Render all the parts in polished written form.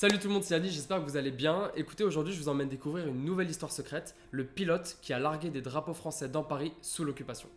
Salut tout le monde, c'est Adi, j'espère que vous allez bien. Écoutez, aujourd'hui je vous emmène découvrir une nouvelle histoire secrète, le pilote qui a largué des drapeaux français dans Paris sous l'occupation.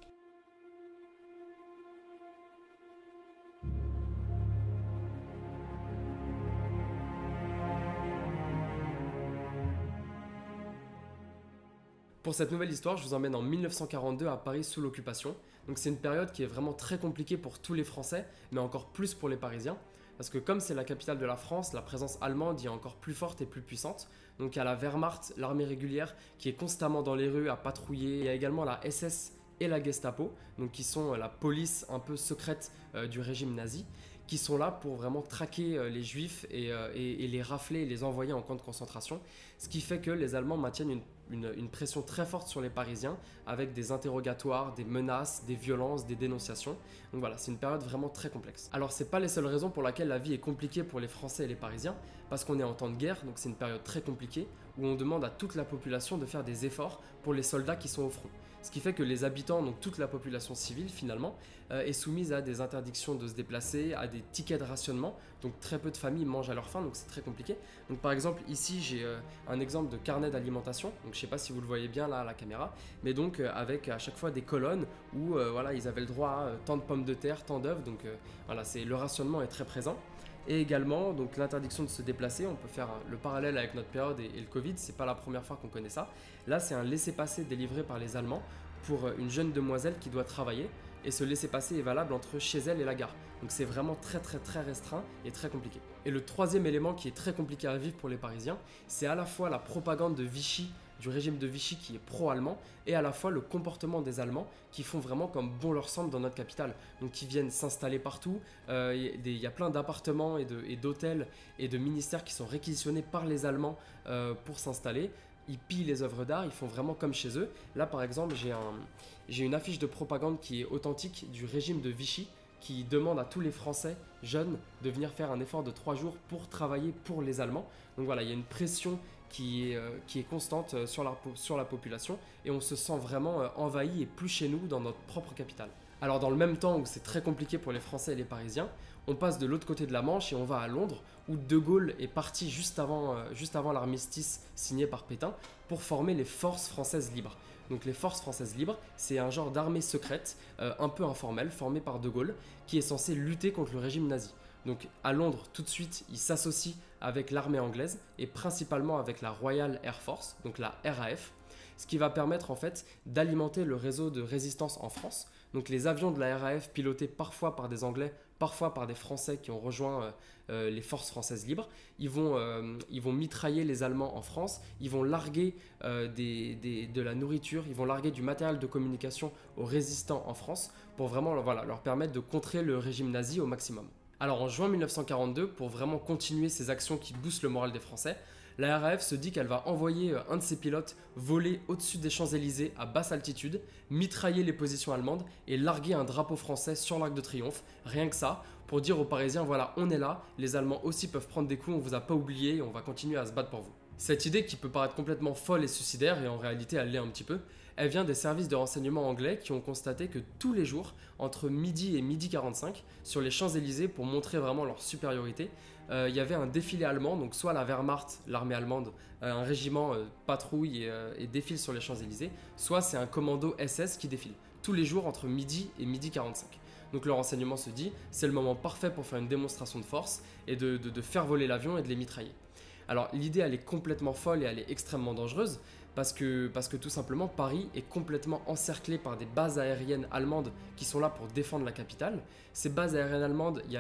Pour cette nouvelle histoire, je vous emmène en 1942 à Paris sous l'occupation. Donc c'est une période qui est vraiment très compliquée pour tous les Français, mais encore plus pour les Parisiens. Parce que comme c'est la capitale de la France, la présence allemande y est encore plus forte et plus puissante. Donc il y a la Wehrmacht, l'armée régulière, qui est constamment dans les rues à patrouiller. Il y a également la SS et la Gestapo, donc qui sont la police un peu secrète du régime nazi, qui sont là pour vraiment traquer les juifs et les rafler et les envoyer en camp de concentration. Ce qui fait que les Allemands maintiennent une pression très forte sur les Parisiens avec des interrogatoires, des menaces, des violences, des dénonciations. Donc voilà, c'est une période vraiment très complexe. Alors c'est pas les seules raisons pour lesquelles la vie est compliquée pour les Français et les Parisiens, parce qu'on est en temps de guerre, donc c'est une période très compliquée où on demande à toute la population de faire des efforts pour les soldats qui sont au front. Ce qui fait que les habitants, donc toute la population civile finalement, est soumise à des interdictions de se déplacer, à des tickets de rationnement, donc très peu de familles mangent à leur faim, donc c'est très compliqué. Donc par exemple ici j'ai un exemple de carnet d'alimentation, donc je sais pas si vous le voyez bien là à la caméra, mais donc avec à chaque fois des colonnes où voilà, ils avaient le droit à tant de pommes de terre, tant d'œufs, donc voilà, le rationnement est très présent. Et également, donc l'interdiction de se déplacer, on peut faire le parallèle avec notre période et le Covid, c'est pas la première fois qu'on connaît ça. Là, c'est un laissez-passer délivré par les Allemands pour une jeune demoiselle qui doit travailler, et ce laissez-passer est valable entre chez elle et la gare. Donc c'est vraiment très restreint et très compliqué. Et le troisième élément qui est très compliqué à vivre pour les Parisiens, c'est à la fois la propagande de Vichy, du régime de Vichy qui est pro-allemand, et à la fois le comportement des Allemands qui font vraiment comme bon leur semble dans notre capitale. Donc qui viennent s'installer partout, il y a plein d'appartements et d'hôtels et de ministères qui sont réquisitionnés par les Allemands pour s'installer. Ils pillent les œuvres d'art, ils font vraiment comme chez eux. Là par exemple j'ai une affiche de propagande qui est authentique du régime de Vichy, qui demande à tous les Français jeunes de venir faire un effort de 3 jours pour travailler pour les Allemands. Donc voilà, il y a une pression qui est constante sur la population et on se sent vraiment envahi et plus chez nous dans notre propre capitale. Alors dans le même temps où c'est très compliqué pour les Français et les Parisiens, on passe de l'autre côté de la Manche et on va à Londres où De Gaulle est parti juste avant l'armistice signé par Pétain pour former les forces françaises libres. Donc les forces françaises libres, c'est un genre d'armée secrète, un peu informelle, formée par De Gaulle, qui est censée lutter contre le régime nazi. Donc à Londres, tout de suite, il s'associe avec l'armée anglaise et principalement avec la Royal Air Force, donc la RAF, ce qui va permettre en fait d'alimenter le réseau de résistance en France. Donc les avions de la RAF pilotés parfois par des Anglais, parfois par des Français qui ont rejoint les forces françaises libres, ils vont mitrailler les Allemands en France, ils vont larguer de la nourriture, ils vont larguer du matériel de communication aux résistants en France pour vraiment leur permettre de contrer le régime nazi au maximum. Alors en juin 1942, pour vraiment continuer ces actions qui boostent le moral des Français, la RAF se dit qu'elle va envoyer un de ses pilotes voler au-dessus des Champs-Élysées à basse altitude, mitrailler les positions allemandes et larguer un drapeau français sur l'Arc de Triomphe, rien que ça, pour dire aux Parisiens voilà, on est là, les Allemands aussi peuvent prendre des coups, on vous a pas oublié et on va continuer à se battre pour vous. Cette idée qui peut paraître complètement folle et suicidaire, et en réalité elle l'est un petit peu, elle vient des services de renseignement anglais qui ont constaté que tous les jours, entre midi et midi 45, sur les Champs-Élysées, pour montrer vraiment leur supériorité, il y avait un défilé allemand, donc soit la Wehrmacht, l'armée allemande, un régiment patrouille et défile sur les Champs-Élysées, soit c'est un commando SS qui défile, tous les jours entre midi et midi 45. Donc le renseignement se dit, c'est le moment parfait pour faire une démonstration de force et de faire voler l'avion et de les mitrailler. Alors l'idée elle est complètement folle et elle est extrêmement dangereuse parce que tout simplement Paris est complètement encerclé par des bases aériennes allemandes qui sont là pour défendre la capitale. Ces bases aériennes allemandes, il y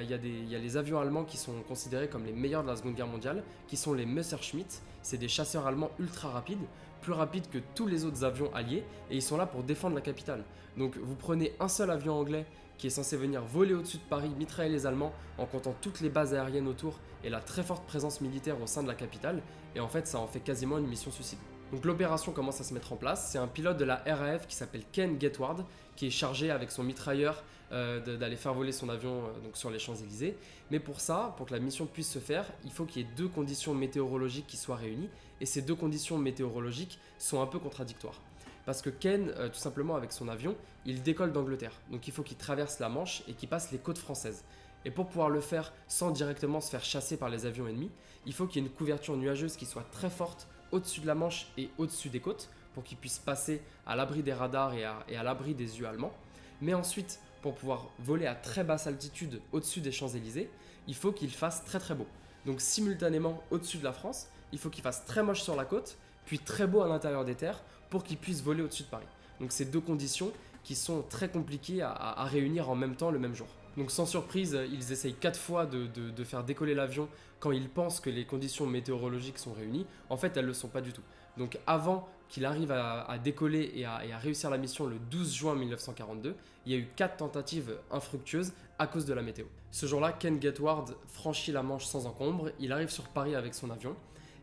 a les avions allemands qui sont considérés comme les meilleurs de la Seconde Guerre mondiale, qui sont les Messerschmitt, c'est des chasseurs allemands ultra rapides, plus rapides que tous les autres avions alliés et ils sont là pour défendre la capitale. Donc vous prenez un seul avion anglais qui est censé venir voler au-dessus de Paris, mitrailler les Allemands en comptant toutes les bases aériennes autour et la très forte présence militaire au sein de la capitale, et en fait ça en fait quasiment une mission suicide. Donc l'opération commence à se mettre en place, c'est un pilote de la RAF qui s'appelle Ken Gatewood qui est chargé avec son mitrailleur d'aller faire voler son avion donc sur les Champs-Élysées. Mais pour ça, pour que la mission puisse se faire, il faut qu'il y ait deux conditions météorologiques qui soient réunies, et ces deux conditions météorologiques sont un peu contradictoires. Parce que Ken, tout simplement avec son avion, il décolle d'Angleterre. Donc il faut qu'il traverse la Manche et qu'il passe les côtes françaises. Et pour pouvoir le faire sans directement se faire chasser par les avions ennemis, il faut qu'il y ait une couverture nuageuse qui soit très forte au-dessus de la Manche et au-dessus des côtes pour qu'il puisse passer à l'abri des radars et à l'abri des yeux allemands. Mais ensuite, pour pouvoir voler à très basse altitude au-dessus des Champs-Élysées, il faut qu'il fasse très très beau. Donc simultanément au-dessus de la France, il faut qu'il fasse très moche sur la côte, puis très beau à l'intérieur des terres pour qu'il puisse voler au-dessus de Paris. Donc c'est deux conditions qui sont très compliquées à réunir en même temps le même jour. Donc sans surprise, ils essayent 4 fois de faire décoller l'avion quand ils pensent que les conditions météorologiques sont réunies. En fait, elles ne le sont pas du tout. Donc avant qu'il arrive à décoller et à réussir la mission le 12 juin 1942, il y a eu 4 tentatives infructueuses à cause de la météo. Ce jour-là, Ken Gateward franchit la Manche sans encombre, il arrive sur Paris avec son avion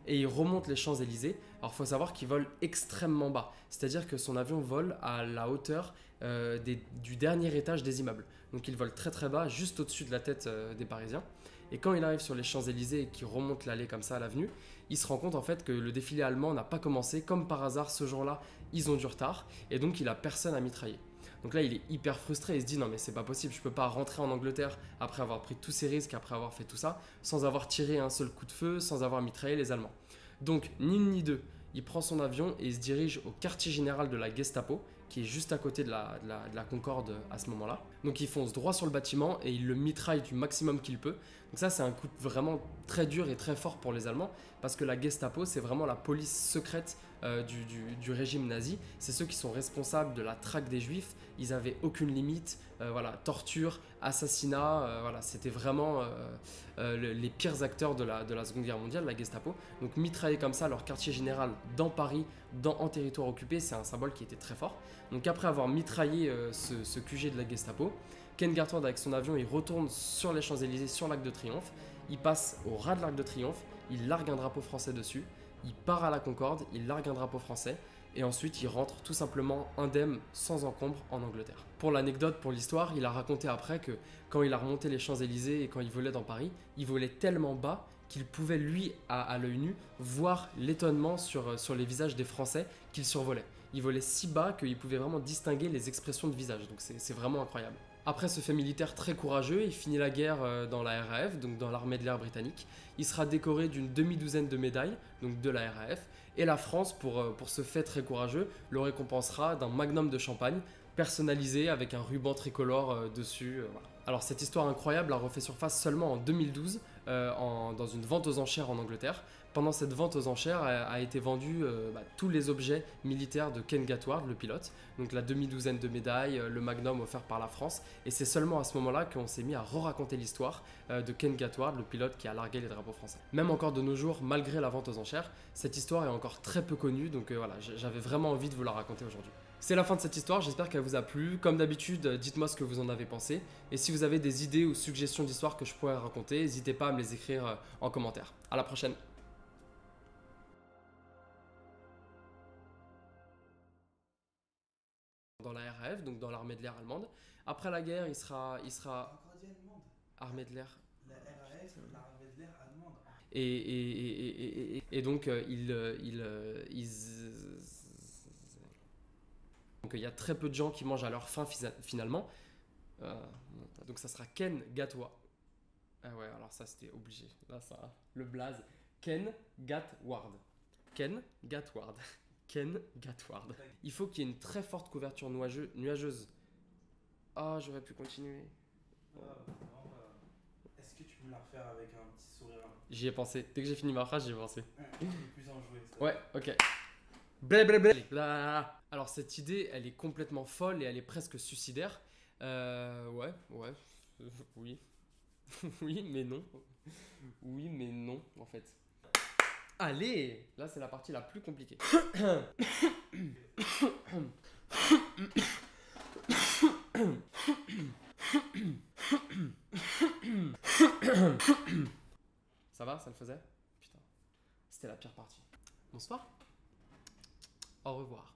et il remonte les Champs-Élysées. Alors il faut savoir qu'il vole extrêmement bas, c'est-à-dire que son avion vole à la hauteur du dernier étage des immeubles. Donc il vole très très bas, juste au-dessus de la tête des Parisiens. Et quand il arrive sur les Champs-Élysées et qu'il remonte l'allée comme ça à l'avenue, il se rend compte en fait que le défilé allemand n'a pas commencé. Comme par hasard, ce jour-là, ils ont du retard et donc il a personne à mitrailler. Donc là, il est hyper frustré, il se dit non mais c'est pas possible, je peux pas rentrer en Angleterre après avoir pris tous ces risques, après avoir fait tout ça, sans avoir tiré un seul coup de feu, sans avoir mitraillé les Allemands. Donc ni une ni deux, il prend son avion et il se dirige au quartier général de la Gestapo, qui est juste à côté de la Concorde à ce moment-là. Donc il fonce droit sur le bâtiment et il le mitraille du maximum qu'il peut. Donc ça c'est un coup vraiment très dur et très fort pour les Allemands, parce que la Gestapo c'est vraiment la police secrète du régime nazi. C'est ceux qui sont responsables de la traque des juifs. Ils n'avaient aucune limite, voilà, torture, assassinat, voilà, c'était vraiment les pires acteurs de la Seconde Guerre mondiale, la Gestapo. Donc mitrailler comme ça leur quartier général dans Paris, en territoire occupé, c'est un symbole qui était très fort. Donc après avoir mitraillé ce QG de la Gestapo, Ken Gateward avec son avion, il retourne sur les Champs-Élysées, sur l'Arc de Triomphe, il passe au ras de l'Arc de Triomphe, il largue un drapeau français dessus, il part à la Concorde, il largue un drapeau français, et ensuite il rentre tout simplement indemne, sans encombre, en Angleterre. Pour l'anecdote, pour l'histoire, il a raconté après que quand il a remonté les Champs-Élysées et quand il volait dans Paris, il volait tellement bas qu'il pouvait, lui, à l'œil nu, voir l'étonnement sur les visages des Français qu'il survolait. Il volait si bas qu'il pouvait vraiment distinguer les expressions de visage, donc c'est vraiment incroyable. Après ce fait militaire très courageux, il finit la guerre dans la RAF, donc dans l'armée de l'air britannique. Il sera décoré d'une demi-douzaine de médailles, donc de la RAF, et la France, pour ce fait très courageux, le récompensera d'un magnum de champagne, personnalisé avec un ruban tricolore dessus. Voilà. Alors cette histoire incroyable a refait surface seulement en 2012, dans une vente aux enchères en Angleterre. Pendant cette vente aux enchères a été vendu tous les objets militaires de Ken Gateward, le pilote, donc la demi-douzaine de médailles, le magnum offert par la France, et c'est seulement à ce moment-là qu'on s'est mis à re-raconter l'histoire de Ken Gateward, le pilote qui a largué les drapeaux français. Même encore de nos jours, malgré la vente aux enchères, cette histoire est encore très peu connue, donc voilà, j'avais vraiment envie de vous la raconter aujourd'hui. C'est la fin de cette histoire, j'espère qu'elle vous a plu. Comme d'habitude, dites-moi ce que vous en avez pensé. Et si vous avez des idées ou suggestions d'histoires que je pourrais raconter, n'hésitez pas à me les écrire en commentaire. À la prochaine. Dans la RAF, donc dans l'armée de l'air allemande. Après la guerre, il sera Encore dit allemande. armée de l'air. La RAF, l'armée de l'air allemande. Et donc, donc il y a très peu de gens qui mangent à leur faim finalement. Donc ça sera Ken Gateward. Ah ouais, alors ça c'était obligé. Là, ça, le blaze. Ken Gateward. Ken Gateward. Ken Gateward. Il faut qu'il y ait une très forte couverture nuageuse. Ah, j'aurais pu continuer. Est-ce que tu peux me la refaire avec un petit sourire? J'y ai pensé. Dès que j'ai fini ma phrase, j'y ai pensé. Plus enjoué. Ça. Ouais, ok. Blablabla. Alors cette idée, elle est complètement folle et elle est presque suicidaire. Ouais. Oui. Oui, mais non. Oui, mais non, en fait. Allez! Là, c'est la partie la plus compliquée. Ça va? Ça le faisait? Putain. C'était la pire partie. Bonsoir. Au revoir.